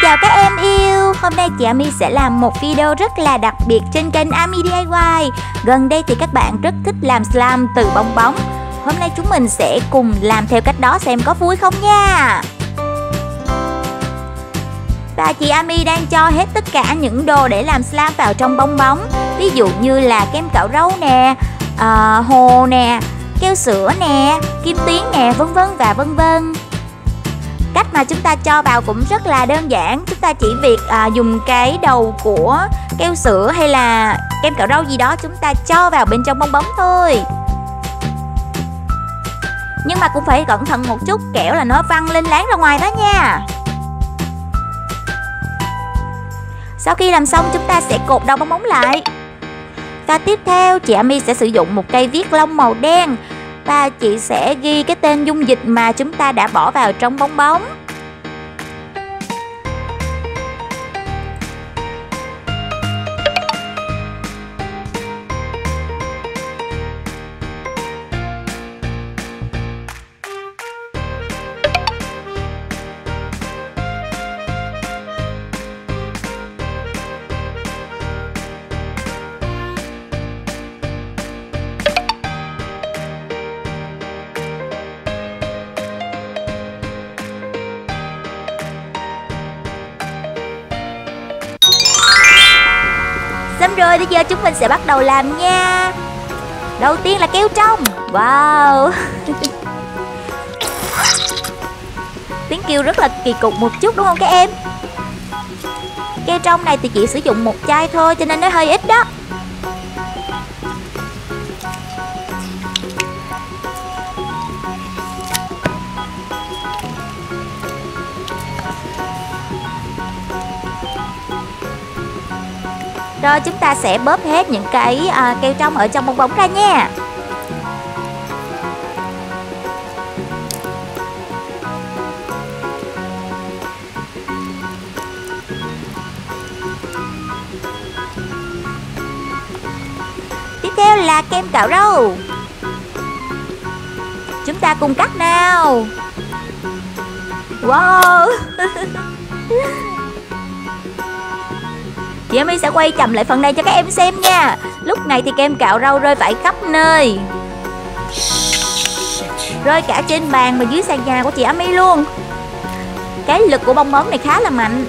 chào các em yêu. Hôm nay chị Ami sẽ làm một video rất là đặc biệt trên kênh Ami DIY. Gần đây thì các bạn rất thích làm slime từ bong bóng. Hôm nay chúng mình sẽ cùng làm theo cách đó xem có vui không nha. Và chị Ami đang cho hết tất cả những đồ để làm slime vào trong bong bóng. Ví dụ như là kem cạo râu nè, hồ nè, keo sữa nè, kim tuyến nè, vân vân và vân vân. Cách mà chúng ta cho vào cũng rất là đơn giản. Chúng ta chỉ việc dùng cái đầu của keo sữa hay là kem cạo râu gì đó, chúng ta cho vào bên trong bong bóng thôi. Nhưng mà cũng phải cẩn thận một chút, kẻo là nó văng lên láng ra ngoài đó nha. Sau khi làm xong chúng ta sẽ cột đầu bong bóng lại. Và tiếp theo chị Ami sẽ sử dụng một cây viết lông màu đen. Và chị sẽ ghi cái tên dung dịch mà chúng ta đã bỏ vào trong bong bóng. Xong rồi, bây giờ chúng mình sẽ bắt đầu làm nha. Đầu tiên là keo trong. Wow. Tiếng kêu rất là kỳ cục một chút đúng không các em? Keo trong này thì chỉ sử dụng một chai thôi cho nên nó hơi ít đó. Rồi chúng ta sẽ bóp hết những cái keo trong ở trong bong bóng ra nha. Tiếp theo là kem cạo râu. Chúng ta cùng cắt nào. Wow. Chị Ami sẽ quay chậm lại phần này cho các em xem nha. Lúc này thì kem cạo râu rơi vãi khắp nơi. Rơi cả trên bàn và dưới sàn nhà của chị Ami luôn. Cái lực của bong bóng này khá là mạnh.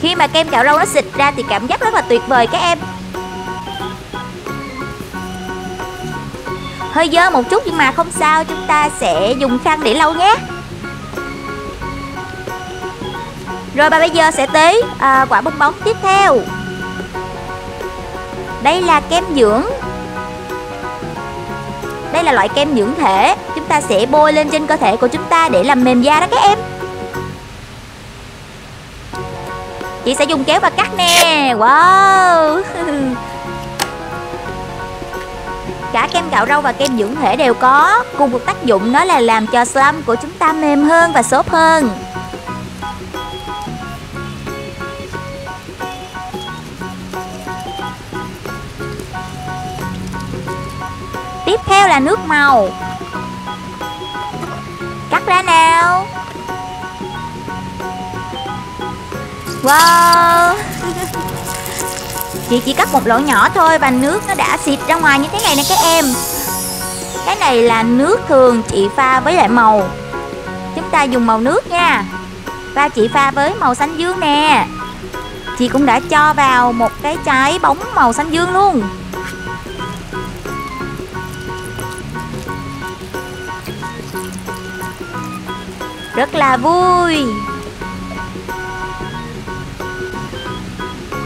Khi mà kem cạo râu nó xịt ra thì cảm giác rất là tuyệt vời các em. Hơi dơ một chút nhưng mà không sao, chúng ta sẽ dùng khăn để lau nhé. Rồi và bây giờ sẽ tới quả bong bóng tiếp theo. Đây là kem dưỡng. Đây là loại kem dưỡng thể. Chúng ta sẽ bôi lên trên cơ thể của chúng ta để làm mềm da đó các em. Chị sẽ dùng kéo và cắt nè. Wow. Cả kem cạo râu và kem dưỡng thể đều có cùng một tác dụng, đó là làm cho slime của chúng ta mềm hơn và xốp hơn. Tiếp theo là nước màu. Cắt ra nào. Wow. Chị chỉ cắt một lỗ nhỏ thôi và nước nó đã xịt ra ngoài như thế này nè các em. Cái này là nước thường chị pha với lại màu. Chúng ta dùng màu nước nha. Và chị pha với màu xanh dương nè. Chị cũng đã cho vào một cái trái bóng màu xanh dương luôn. Rất là vui.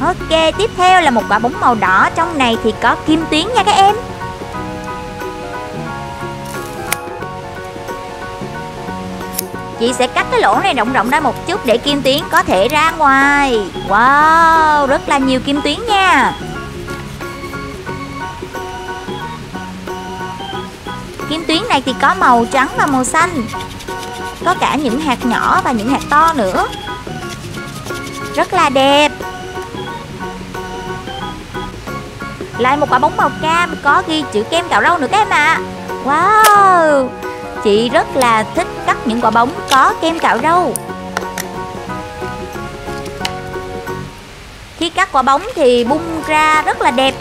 Ok, tiếp theo là một quả bóng màu đỏ. Trong này thì có kim tuyến nha các em. Chị sẽ cắt cái lỗ này rộng ra một chút để kim tuyến có thể ra ngoài. Wow, rất là nhiều kim tuyến nha. Kim tuyến này thì có màu trắng và màu xanh. Có cả những hạt nhỏ và những hạt to nữa. Rất là đẹp. Lại một quả bóng màu cam có ghi chữ kem cạo râu nữa các em ạ. Wow, Chị rất là thích cắt những quả bóng có kem cạo râu. Khi cắt quả bóng thì bung ra rất là đẹp.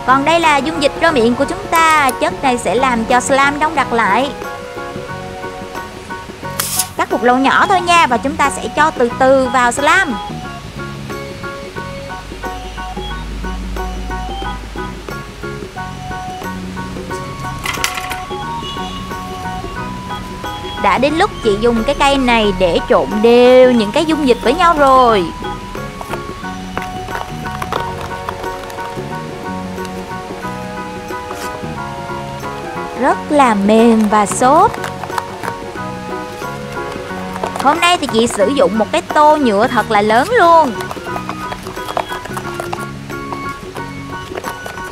Còn đây là dung dịch rơ miệng của chúng ta. Chất này sẽ làm cho slime đông đặc lại. Cắt một lỗ nhỏ thôi nha. Và chúng ta sẽ cho từ từ vào slime. Đã đến lúc chị dùng cái cây này để trộn đều những cái dung dịch với nhau rồi. Rất là mềm và xốp. Hôm nay thì chị sử dụng một cái tô nhựa thật là lớn luôn.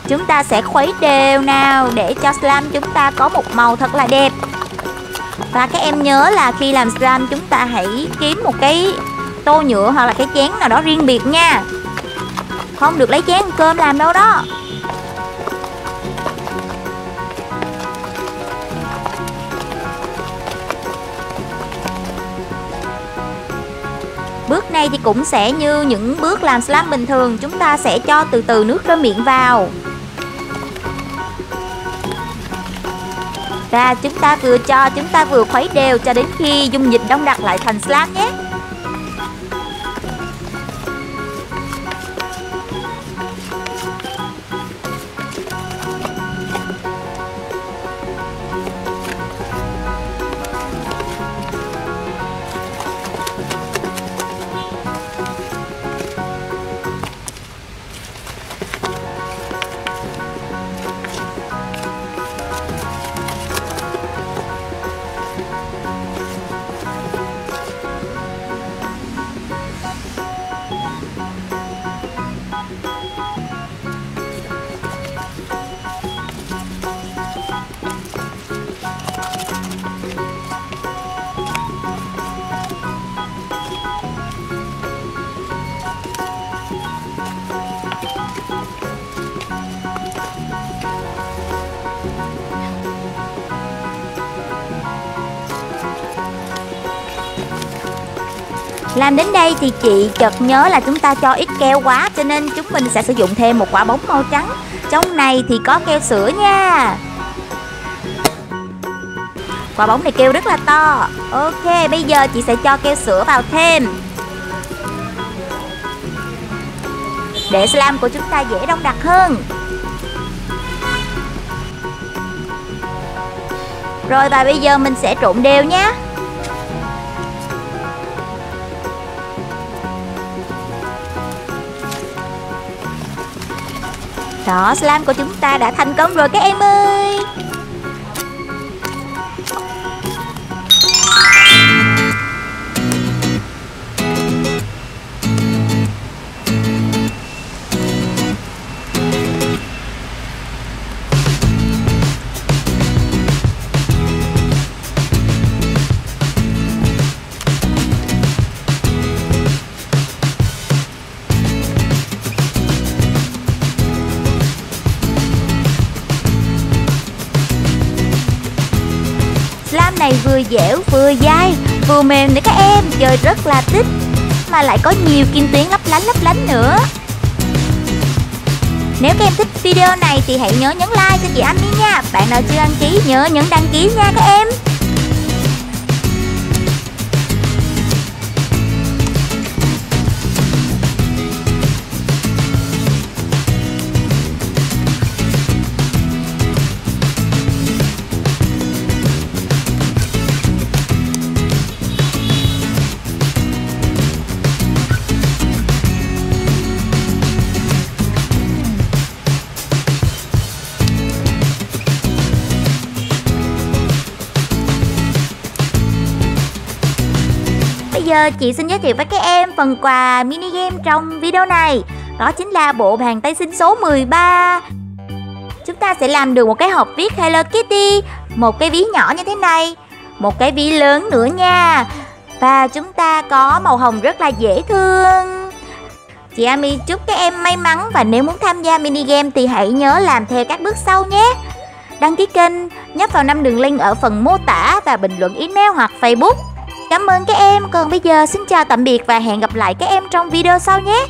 Chúng ta sẽ khuấy đều nào để cho slime chúng ta có một màu thật là đẹp. Và các em nhớ là khi làm slime chúng ta hãy kiếm một cái tô nhựa hoặc là cái chén nào đó riêng biệt nha. Không được lấy chén cơm làm đâu đó. Bước này thì cũng sẽ như những bước làm slime bình thường. Chúng ta sẽ cho từ từ nước rơ miệng vào. Và chúng ta vừa cho, chúng ta vừa khuấy đều cho đến khi dung dịch đông đặc lại thành slime nhé. Làm đến đây thì chị chợt nhớ là chúng ta cho ít keo quá, cho nên chúng mình sẽ sử dụng thêm một quả bóng màu trắng. Trong này thì có keo sữa nha. Quả bóng này keo rất là to. Ok, bây giờ chị sẽ cho keo sữa vào thêm để slime của chúng ta dễ đông đặc hơn. Rồi và bây giờ mình sẽ trộn đều nhé. Đó, slime của chúng ta đã thành công rồi các em ơi. Slime này vừa dẻo, vừa dai, vừa mềm nữa các em, chơi rất là thích. Mà lại có nhiều kim tuyến lấp lánh nữa. Nếu các em thích video này thì hãy nhớ nhấn like cho chị Ami nha. Bạn nào chưa đăng ký nhớ nhấn đăng ký nha các em. Bây giờ chị xin giới thiệu với các em phần quà mini game trong video này. Đó chính là bộ bàn tay xinh số 13. Chúng ta sẽ làm được một cái hộp viết Hello Kitty, một cái ví nhỏ như thế này, một cái ví lớn nữa nha. Và chúng ta có màu hồng rất là dễ thương. Chị Ami chúc các em may mắn, và nếu muốn tham gia mini game thì hãy nhớ làm theo các bước sau nhé. đăng ký kênh, nhấp vào 5 đường link ở phần mô tả và bình luận email hoặc Facebook. Cảm ơn các em, còn bây giờ xin chào tạm biệt và hẹn gặp lại các em trong video sau nhé.